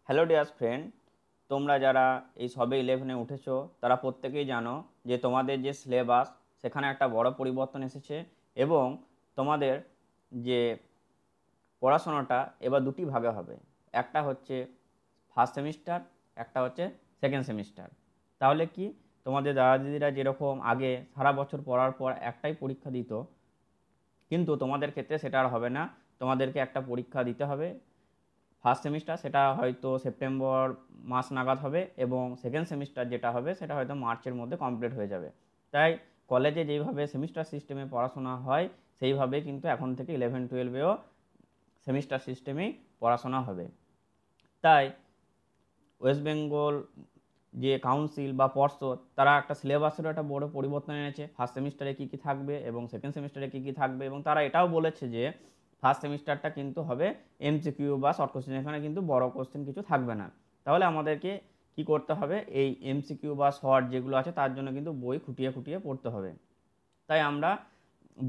Hello dear friend, তোমরা যারা এই সবে 11-এ উঠেছো তারা প্রত্যেকেই জানো যে তোমাদের যে সিলেবাস সেখানে একটা বড় পরিবর্তন এসেছে এবং তোমাদের যে পড়াশোনাটা এবার দুটি ভাগে হবে। একটা হচ্ছে ফার্স্ট সেমিস্টার, একটা হচ্ছে সেকেন্ড সেমিস্টার। তাহলে কি তোমাদের দাদা দিদিরা যেরকম আগে সারা বছর পড়ার পর একটাই পরীক্ষা দিত, কিন্তু তোমাদের ক্ষেত্রে সেটা আর হবে না। তোমাদেরকে একটা পরীক্ষা দিতে হবে ফার্স্ট সেমিস্টার, সেটা হয়তো সেপ্টেম্বর মাস নাগাদ হবে এবং সেকেন্ড সেমিস্টার যেটা হবে সেটা হয়তো মার্চের মধ্যে কমপ্লিট হয়ে যাবে। তাই কলেজে যেইভাবে সেমিস্টার সিস্টেমে পড়াশোনা হয় সেইভাবে কিন্তু এখন থেকে 11-12-এও সেমিস্টার সিস্টেমেই পড়াশোনা হবে। তাই ওয়েস্ট বেঙ্গল যে কাউন্সিল বা পর্ষদ তারা একটা সিলেবাসেরও একটা বড় পরিবর্তন এনেছে। ফার্স্ট সেমিস্টারে কী কী থাকবে এবং সেকেন্ড সেমিস্টারে কী কী থাকবে, এবং তারা এটাও বলেছে যে ফার্স্ট সেমিস্টারটা কিন্তু হবে এমসিকিউ বা শর্ট কোশ্চেন, এখানে কিন্তু বড় কোশ্চেন কিছু থাকবে না। তাহলে আমাদেরকে কি করতে হবে, এই এমসিকিউ বা শর্ট যেগুলো আছে তার জন্য কিন্তু বই খুঁটিয়ে খুঁটিয়ে পড়তে হবে। তাই আমরা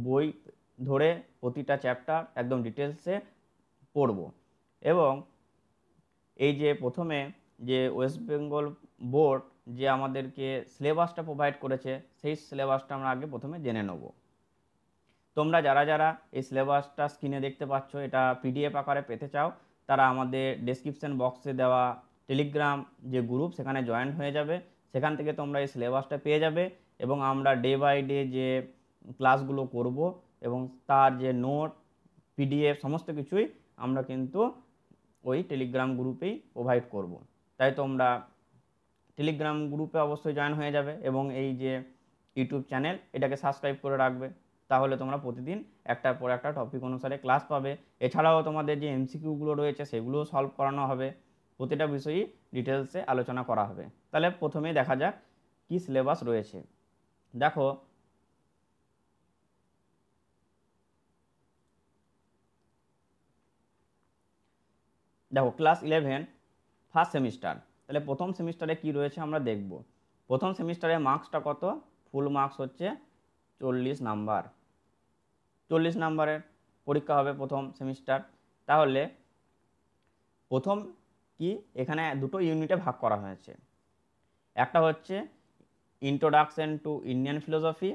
বই ধরে প্রতিটা চ্যাপ্টার একদম ডিটেলসে পড়ব। এবং এই যে প্রথমে যে ওয়েস্ট বেঙ্গল বোর্ড যে আমাদেরকে সিলেবাসটা প্রোভাইড করেছে সেই সিলেবাসটা আমরা আগে প্রথমে জেনে নেব। তোমরা যারা যারা এই সিলেবাসটা স্ক্রিনে দেখতে পাচ্ছ এটা পিডিএফ আকারে পেতে চাও, তারা আমাদের ডেসক্রিপশন বক্সে দেওয়া টেলিগ্রাম যে গ্রুপ সেখানে জয়েন হয়ে যাবে। সেখান থেকে তোমরা এই সিলেবাসটা পেয়ে যাবে এবং আমরা ডে বাই ডে যে ক্লাসগুলো করব এবং তার যে নোট পিডিএফ সমস্ত কিছুই আমরা কিন্তু ওই টেলিগ্রাম গ্রুপেই প্রোভাইড করব। তাই তোমরা টেলিগ্রাম গ্রুপে অবশ্যই জয়েন হয়ে যাবে এবং এই যে ইউটিউব চ্যানেল এটাকে সাবস্ক্রাইব করে রাখবে। তাহলে তোমরা প্রতিদিন একটার পর একটা টপিক অনুসারে ক্লাস পাবে। এছাড়াও তোমাদের যে এমসিকিউগুলো রয়েছে সেগুলোও সলভ করানো হবে, প্রতিটা বিষয়ই ডিটেলসে আলোচনা করা হবে। তাহলে প্রথমেই দেখা যাক কি সিলেবাস রয়েছে। দেখো, ক্লাস 11 ফার্স্ট সেমিস্টার। তাহলে প্রথম সেমিস্টারে কি রয়েছে আমরা দেখব। প্রথম সেমিস্টারে মার্কসটা কত? ফুল মার্কস হচ্ছে 40 নাম্বার। 40 নাম্বারের পরীক্ষা হবে প্রথম সেমিস্টার। তাহলে প্রথম কি, এখানে দুটো ইউনিটে ভাগ করা হয়েছে। একটা হচ্ছে ইন্ট্রোডাকশন টু ইন্ডিয়ান ফিলোসফি,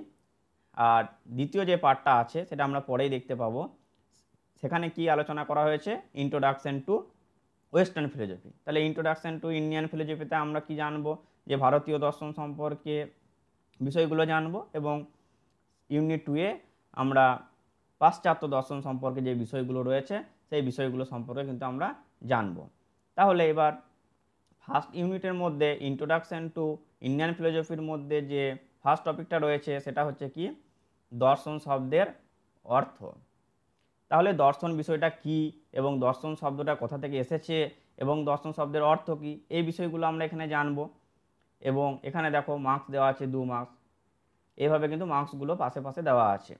আর দ্বিতীয় যে পার্টটা আছে সেটা আমরা পরেই দেখতে পাবো। সেখানে কি আলোচনা করা হয়েছে? Introduction to western philosophy. তাহলে ইন্ট্রোডাকশন টু ইন্ডিয়ান ফিলোসফিতে আমরা কি জানবো, যে ভারতীয় দর্শন সম্পর্কে বিষয়গুলো জানবো, এবং ইউনিট 2-এ আমরা পাশ্চাত্য দর্শন সম্পর্কে যে বিষয়গুলো রয়েছে সেই বিষয়গুলো সম্পর্কে কিন্তু আমরা জানব। তাহলে এবার ফার্স্ট ইউনিটের মধ্যে ইন্ট্রোডাকশন টু ইন্ডিয়ান ফিলোসফির মধ্যে যে ফার্স্ট টপিকটা রয়েছে সেটা হচ্ছে কি, দর্শন শব্দের অর্থ। তাহলে দর্শন বিষয়টা কি এবং দর্শন শব্দটা কোথা থেকে এসেছে এবং দর্শন শব্দের অর্থ কি, এই বিষয়গুলো আমরা এখানে জানব। এবং এখানে দেখো মার্কস দেওয়া আছে 2 মার্কস, এইভাবে কিন্তু মার্কসগুলো পাশে পাশে দেওয়া আছে।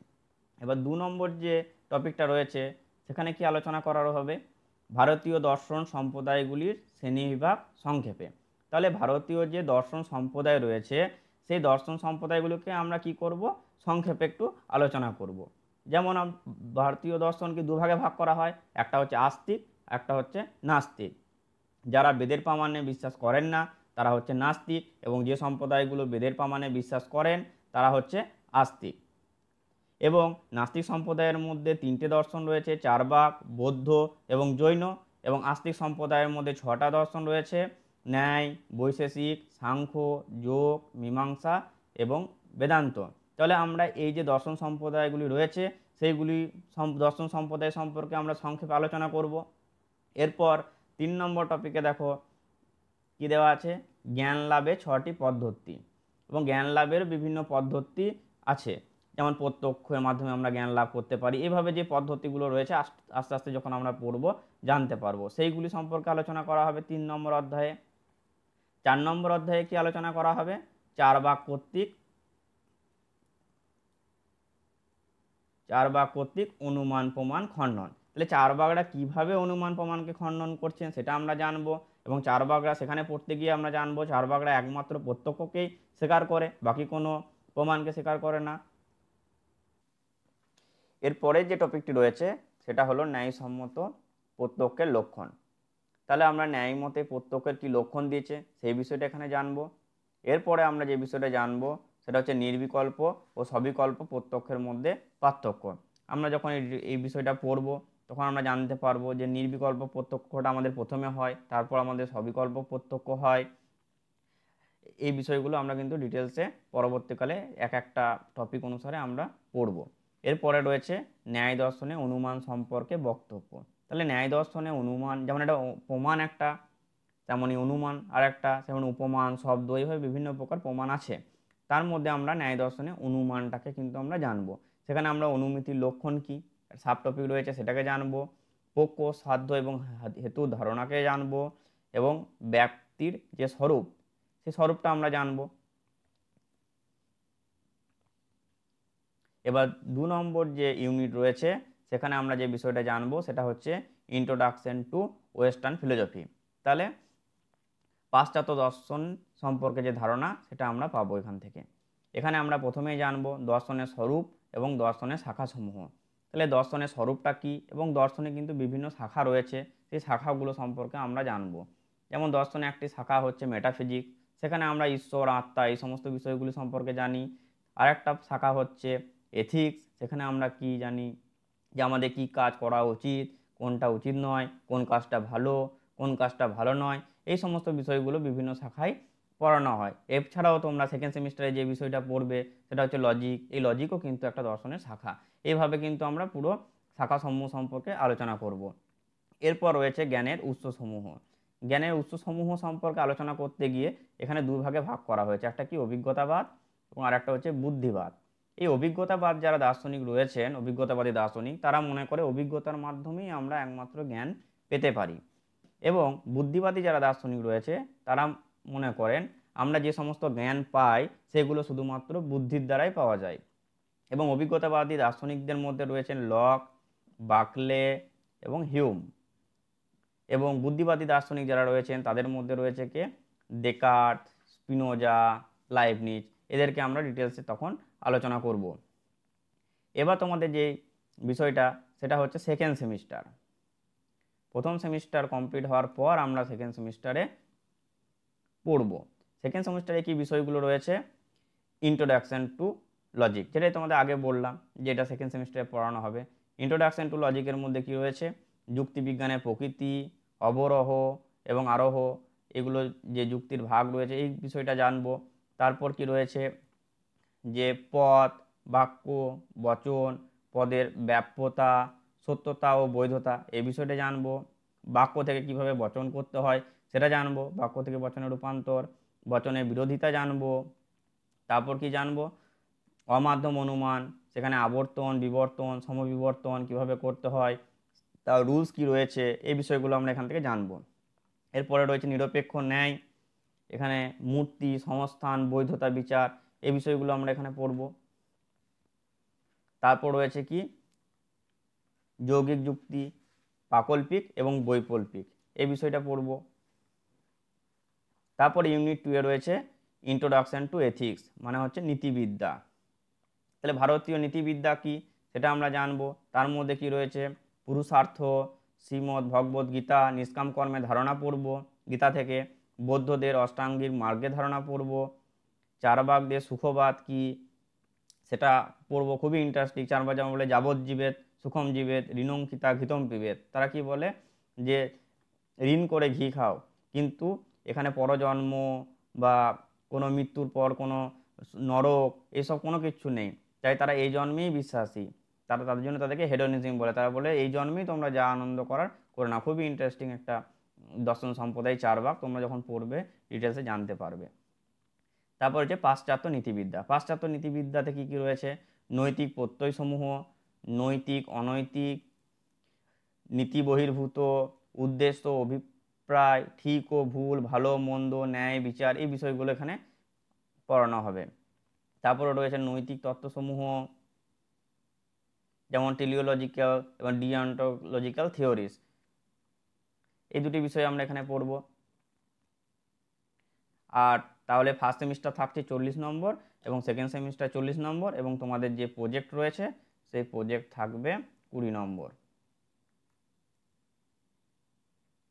এবার 2 নম্বর যে টপিকটা রয়েছে সেখানে কি আলোচনা করা হবে, ভারতীয় দর্শন সম্প্রদায়গুলির শ্রেণীবিভাগ সংক্ষেপে। তাহলে ভারতীয় যে দর্শন সম্প্রদায় রয়েছে সেই দর্শন সম্প্রদায়গুলোকে আমরা কি করব, সংক্ষেপে একটু আলোচনা করব। যেমন ভারতীয় দর্শনকে দুভাগে ভাগ করা হয়, একটা হচ্ছে আস্তিক, একটা হচ্ছে নাস্তিক। যারা বেদের প্রামাণ্যে বিশ্বাস করেন না তারা হচ্ছে নাস্তিক, এবং যে সম্প্রদায়গুলো বেদের প্রামাণ্যে বিশ্বাস করেন তারা হচ্ছে আস্তিক। এবং নাস্তিক সম্প্রদায়ের মধ্যে 3টে দর্শন রয়েছে, চার্বাক, বৌদ্ধ এবং জৈন। এবং আস্তিক সম্প্রদায়ের মধ্যে 6টা দর্শন রয়েছে, ন্যায়, বৈশেষিক, সাংখ্য, যোগ, মীমাংসা এবং বেদান্ত। তাহলে আমরা এই যে দর্শন সম্প্রদায়গুলি রয়েছে সেইগুলি দর্শন সম্প্রদায় সম্পর্কে আমরা সংক্ষেপে আলোচনা করব। এরপর 3 নম্বর টপিকে দেখো কি দেওয়া আছে, জ্ঞান লাভে 6টি পদ্ধতি। এবং জ্ঞান লাভের বিভিন্ন পদ্ধতি আছে, যেমন প্রত্যক্ষের মাধ্যমে আমরা জ্ঞান লাভ করতে পারি। এইভাবে যে পদ্ধতিগুলো রয়েছে আস্তে আস্তে যখন আমরা পড়বো জানতে পারবো, সেইগুলি সম্পর্কে আলোচনা করা হবে 3 নম্বর অধ্যায়ে। 4 নম্বর অধ্যায়ে কি আলোচনা করা হবে, চার বাক কর্তৃক অনুমান প্রমাণ খণ্ডন। তাহলে চারবাগরা কিভাবে অনুমান প্রমাণকে খণ্ডন করছেন সেটা আমরা জানবো। এবং চারবাগরা সেখানে পড়তে গিয়ে আমরা জানবো চারবাগরা একমাত্র প্রত্যক্ষকেই স্বীকার করে, বাকি কোনো প্রমাণকে স্বীকার করে না। এরপরে যে টপিকটি রয়েছে সেটা হলো ন্যায়সম্মত প্রত্যক্ষের লক্ষণ। তাহলে আমরা ন্যায় মতে প্রত্যক্ষের কী লক্ষণ দিয়েছে সেই বিষয়টা এখানে জানবো। এরপরে আমরা যে বিষয়টা জানবো সেটা হচ্ছে নির্বিকল্প ও সবিকল্প প্রত্যক্ষের মধ্যে পার্থক্য। আমরা যখন এই বিষয়টা পড়ব তখন আমরা জানতে পারবো যে নির্বিকল্প প্রত্যক্ষটা আমাদের প্রথমে হয়, তারপর আমাদের সবিকল্প প্রত্যক্ষ হয়। এই বিষয়গুলো আমরা কিন্তু ডিটেলসে পরবর্তীকালে এক একটা টপিক অনুসারে আমরা পড়ব। এরপরে রয়েছে ন্যায় দর্শনে অনুমান সম্পর্কে বক্তব্য। তাহলে ন্যায় দর্শনে অনুমান যেমন একটা প্রমাণ একটা, তেমনই অনুমান আর একটা, যেমন উপমান, শব্দ, এইভাবে বিভিন্ন প্রকার প্রমাণ আছে। তার মধ্যে আমরা ন্যায় দর্শনে অনুমানটাকে কিন্তু আমরা জানবো। সেখানে আমরা অনুমিতির লক্ষণ কি সাব টপিক রয়েছে সেটাকে জানবো, পক্ষ, সাধ্য এবং হেতুর ধারণাকে জানবো, এবং ব্যক্তির যে স্বরূপ সেই স্বরূপটা আমরা জানবো। এবার 2 নম্বর যে ইউনিট রয়েছে সেখানে আমরা যে বিষয়টা জানবো সেটা হচ্ছে ইন্ট্রোডাকশন টু ওয়েস্টার্ন ফিলোসফি। তাহলে পাশ্চাত্য দর্শন সম্পর্কে যে ধারণা সেটা আমরা পাবো এখান থেকে। এখানে আমরা প্রথমেই জানবো দর্শনের স্বরূপ এবং দর্শনের শাখাসমূহ। তাহলে দর্শনের স্বরূপটা কী এবং দর্শনে কিন্তু বিভিন্ন শাখা রয়েছে, সেই শাখাগুলো সম্পর্কে আমরা জানবো। যেমন দর্শনে একটি শাখা হচ্ছে মেটাফিজিক্স, সেখানে আমরা ঈশ্বর, আত্মা এই সমস্ত বিষয়গুলি সম্পর্কে জানি। আর একটা শাখা হচ্ছে এথিক্স, সেখানে আমরা কি জানি যে আমাদের কি কাজ করা উচিত, কোনটা উচিত নয়, কোন কাজটা ভালো, কোন কাজটা ভালো নয়, এই সমস্ত বিষয়গুলো বিভিন্ন শাখায় পড়ানো হয়। এছাড়াও তোমরা সেকেন্ড সেমিস্টারে যে বিষয়টা পড়বে সেটা হচ্ছে লজিক। এই লজিকও কিন্তু একটা দর্শনের শাখা। এইভাবে কিন্তু আমরা পুরো শাখাসমূহ সম্পর্কে আলোচনা করব। এরপর রয়েছে জ্ঞানের উৎসসমূহ। জ্ঞানের উৎসসমূহ সম্পর্কে আলোচনা করতে গিয়ে এখানে দুই ভাগে ভাগ করা হয়েছে, একটা কি অভিজ্ঞতাবাদ এবং আরেকটা হচ্ছে বুদ্ধিবাদ। এই অভিজ্ঞতাবাদ যারা দার্শনিক রয়েছেন, অভিজ্ঞতাবাদী দার্শনিক, তারা মনে করে অভিজ্ঞতার মাধ্যমেই আমরা একমাত্র জ্ঞান পেতে পারি। এবং বুদ্ধিবাদী যারা দার্শনিক রয়েছে তারা মনে করেন আমরা যে সমস্ত জ্ঞান পাই সেগুলো শুধুমাত্র বুদ্ধির দ্বারাই পাওয়া যায়। এবং অভিজ্ঞতাবাদী দার্শনিকদের মধ্যে রয়েছেন লক, বাকলে এবং হিউম। এবং বুদ্ধিবাদী দার্শনিক যারা রয়েছেন তাদের মধ্যে রয়েছে কে ডেকার্ট, স্পিনোজা, লাইবনিজ। এদেরকে আমরা ডিটেলসে তখন আলোচনা করব। এবার তোমাদের যে বিষয়টা সেটা হচ্ছে সেকেন্ড সেমিস্টার। প্রথম সেমিস্টার কমপ্লিট হওয়ার পর আমরা সেকেন্ড সেমিস্টারে পড়ব। সেকেন্ড সেমিস্টারে কি বিষয়গুলো রয়েছে, ইন্ট্রোডাকশন টু লজিক, যেটাই তোমাদের আগে বললাম যে এটা সেকেন্ড সেমিস্টারে পড়ানো হবে। ইন্ট্রোডাকশন টু লজিকের মধ্যে কি রয়েছে, যুক্তিবিজ্ঞানের প্রকৃতি, অবরোহ এবং আরোহ, এগুলো যে যুক্তির ভাগ রয়েছে এই বিষয়টা জানবো। তারপর কি রয়েছে যে পদ, বাক্য, বচন, পদের ব্যাপ্যতা, সত্যতা ও বৈধতা, এই বিষয়টা জানবো। বাক্য থেকে কিভাবে বচন করতে হয় সেটা জানবো, বাক্য থেকে বচনের রূপান্তর, বচনের বিরোধিতা জানবো। তারপর কি জানবো, অমাধ্যম অনুমান, সেখানে আবর্তন, বিবর্তন, সমবিবর্তন কিভাবে করতে হয়, তার রুলস কি রয়েছে, এই বিষয়গুলো আমরা এখান থেকে জানবো। এরপরে রয়েছে নিরপেক্ষ ন্যায়, এখানে মূর্তি, সংস্থান, বৈধতা বিচার, এই বিষয়গুলো আমরা এখানে পড়ব। তারপর রয়েছে কি যৌগিক যুক্তি, প্রাকল্পিক এবং বৈকল্পিক, এই বিষয়টা পড়ব। তারপর ইউনিট 2 এ রয়েছে ইন্ট্রোডাকশন টু এথিক্স, মানে হচ্ছে নীতিবিদ্যা। তাহলে ভারতীয় নীতিবিদ্যা কি সেটা আমরা জানবো। তার মধ্যে কি রয়েছে পুরুষার্থ, শ্রীমদ্ ভগবদ্ গীতা, নিষ্কাম কর্মের ধারণা পড়ব গীতা থেকে, বৌদ্ধদের অষ্টাঙ্গিক মার্গের ধারণা পড়ব, চারবাকদের সুখবাদ কি সেটা পড়ব, খুবই ইন্টারেস্টিং। চারবাক যেমন বলে যাবজ্জীবেদ সুখম জীবেদ ঋণঙ্কিতা ঘৃতম পিবেদ, তারা কি বলে যে ঋণ করে ঘি খাও, কিন্তু এখানে পরজন্ম বা কোনো মৃত্যুর পর কোনো নরক এসব কোনো কিছু নেই, তাই তারা এই জন্মেই বিশ্বাসী। তারা তাদের জন্য তাদেরকে হেডোনিজম বলে, তারা বলে এই জন্মেই তোমরা যা আনন্দ করার করে না। খুবই ইন্টারেস্টিং একটা দর্শন সম্প্রদায় চারবাক, তোমরা যখন পড়বে ডিটেলসে জানতে পারবে। তারপর হচ্ছে পাশ্চাত্য নীতিবিদ্যা। পাশ্চাত্য নীতিবিদ্যাতে কী কী রয়েছে, নৈতিক প্রত্যয়সমূহ, নৈতিক অনৈতিক, নীতি বহির্ভূত, উদ্দেশ্য, অভিপ্রায়, ঠিক ও ভুল, ভালো মন্দ, ন্যায় বিচার, এই বিষয়গুলো এখানে পড়ানো হবে। তারপরে রয়েছে নৈতিক তত্ত্বসমূহ, যেমন টেলিওলজিক্যাল এবং ডিঅন্টোলজিক্যাল থিওরিজ, এই দুটি বিষয় আমরা এখানে পড়ব। আর তাহলে ফার্স্ট সেমিস্টার থাকছে 40 নম্বর এবং সেকেন্ড সেমিস্টার 40 নম্বর, এবং তোমাদের যে প্রজেক্ট রয়েছে সেই প্রজেক্ট থাকবে 20 নম্বর।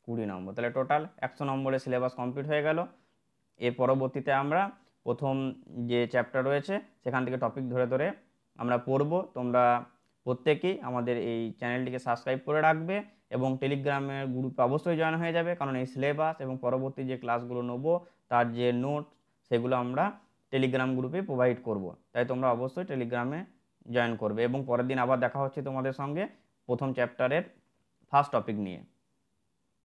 20 নম্বর। তাহলে টোটাল 100 নম্বরের সিলেবাস কমপ্লিট হয়ে গেল। এর পরবর্তীতে আমরা প্রথম যে চ্যাপ্টার রয়েছে সেখান থেকে টপিক ধরে ধরে আমরা পড়ব। তোমরা প্রত্যেকেই আমাদের এই চ্যানেলটিকে সাবস্ক্রাইব করে রাখবে এবং টেলিগ্রামের গ্রুপে অবশ্যই জয়েন হয়ে যাবে, কারণ এই সিলেবাস এবং পরবর্তী যে ক্লাসগুলো নেব তার যে নোট সেগুলো আমরা টেলিগ্রাম গ্রুপে প্রোভাইড করব। তাই তোমরা অবশ্যই টেলিগ্রামে জয়েন করবে এবং পরের দিন আবার দেখা হচ্ছে তোমাদের সঙ্গে প্রথম চ্যাপ্টারের ফার্স্ট টপিক নিয়ে।